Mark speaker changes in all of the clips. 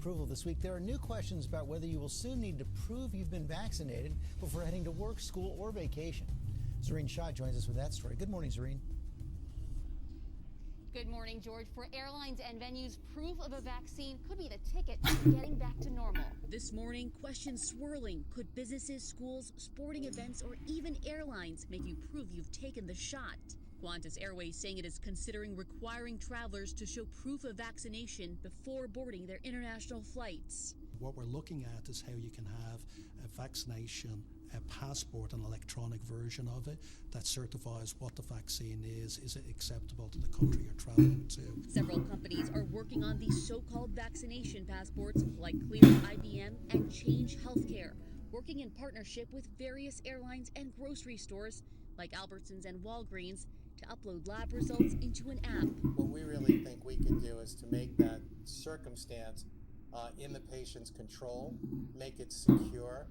Speaker 1: approval this week, there are new questions about whether you will soon need to prove you've been vaccinated before heading to work, school, or vacation. Zareen Shah joins us with that story. Good morning, Zareen.
Speaker 2: Good morning, George. For airlines and venues, proof of a vaccine could be the ticket to getting back to normal.
Speaker 3: This morning, questions swirling. Could businesses, schools, sporting events, or even airlines make you prove you've taken the shot? Qantas Airways saying it is considering requiring travelers to show proof of vaccination before boarding their international flights.
Speaker 4: What we're looking at is how you can have a vaccination a passport, an electronic version of it that certifies what the vaccine is it acceptable to the country you're traveling to.
Speaker 3: Several companies are working on these so-called vaccination passports like Clear, IBM, and Change Healthcare, working in partnership with various airlines and grocery stores like Albertsons and Walgreens to upload lab results into an app.
Speaker 5: What we really think we can do is to make that circumstance in the patient's control, make it secure,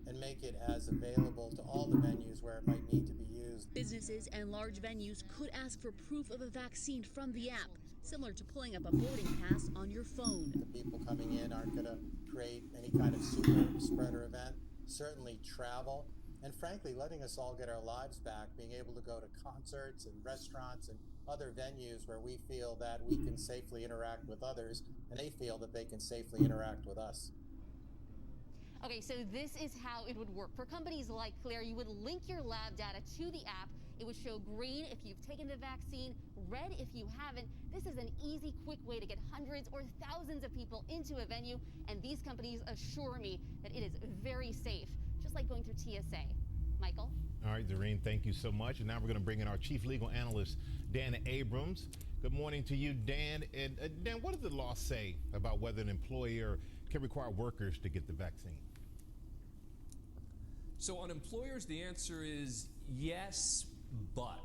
Speaker 5: and make it as available to all the venues where it might need to be used.
Speaker 3: Businesses and large venues could ask for proof of a vaccine from the app, similar to pulling up a boarding pass on your phone.
Speaker 5: The people coming in aren't going to create any kind of super spreader event. Certainly travel, and frankly, letting us all get our lives back, being able to go to concerts and restaurants and other venues where we feel that we can safely interact with others, and they feel that they can safely interact with us.
Speaker 2: Okay, so this is how it would work. For companies like Clear, you would link your lab data to the app. It would show green if you've taken the vaccine, red if you haven't. This is an easy, quick way to get hundreds or thousands of people into a venue, and these companies assure me that it is very safe, just like going through TSA. Michael?
Speaker 6: All right, Zareen, thank you so much. And now we're going to bring in our chief legal analyst, Dan Abrams. Good morning to you, Dan. And Dan, what does the law say about whether an employer can require workers to get the vaccine?
Speaker 7: So on employers, the answer is yes, but.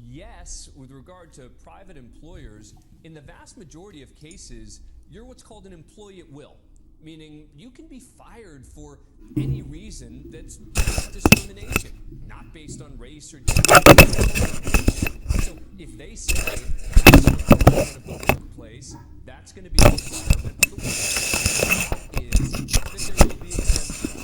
Speaker 7: Yes, with regard to private employers, in the vast majority of cases, you're what's called an employee at will, meaning you can be fired for any reason that's not discrimination, not based on race or gender. So if they say in a workplace, that's going to be a requirement of the workplace, is that there will be exemptions.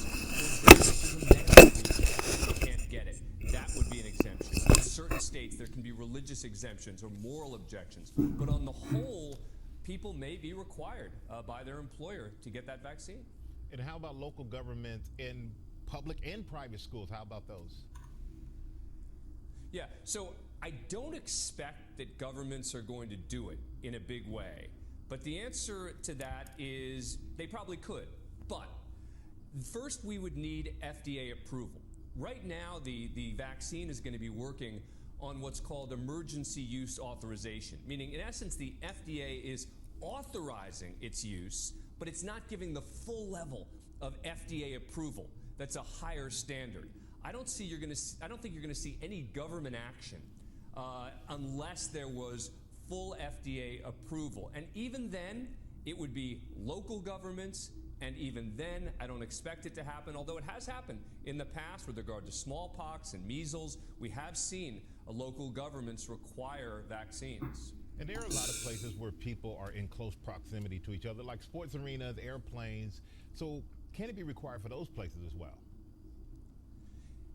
Speaker 7: You can't get it. That would be an exemption. In certain states, there can be religious exemptions or moral objections. But on the whole, people may be required by their employer to get that vaccine.
Speaker 6: And how about local government in public and private schools? How about those?
Speaker 7: Yeah, so I don't expect that governments are going to do it in a big way. But the answer to that is they probably could. But first, we would need FDA approval. Right now, the vaccine is going to be working on what's called emergency use authorization, meaning in essence, the FDA is authorizing its use, but it's not giving the full level of FDA approval. That's a higher standard. I don't think you're going to see any government action unless there was full FDA approval. And even then, it would be local governments. And even then, I don't expect it to happen, although it has happened in the past with regard to smallpox and measles. We have seen local governments require vaccines.
Speaker 6: And there are a lot of places where people are in close proximity to each other, like sports arenas, airplanes. So can it be required for those places as well?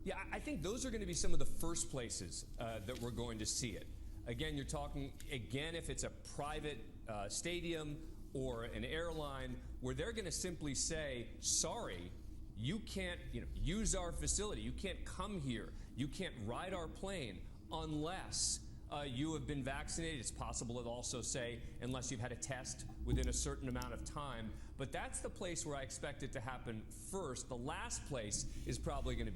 Speaker 7: Yeah, I think those are going to be some of the first places that we're going to see it. Again, you're talking, if it's a private stadium or an airline where they're going to simply say, sorry, you can't use our facility. You can't come here. You can't ride our plane unless you have been vaccinated. It's possible to also say unless you've had a test within a certain amount of time. But that's the place where I expect it to happen first. The last place is probably going to be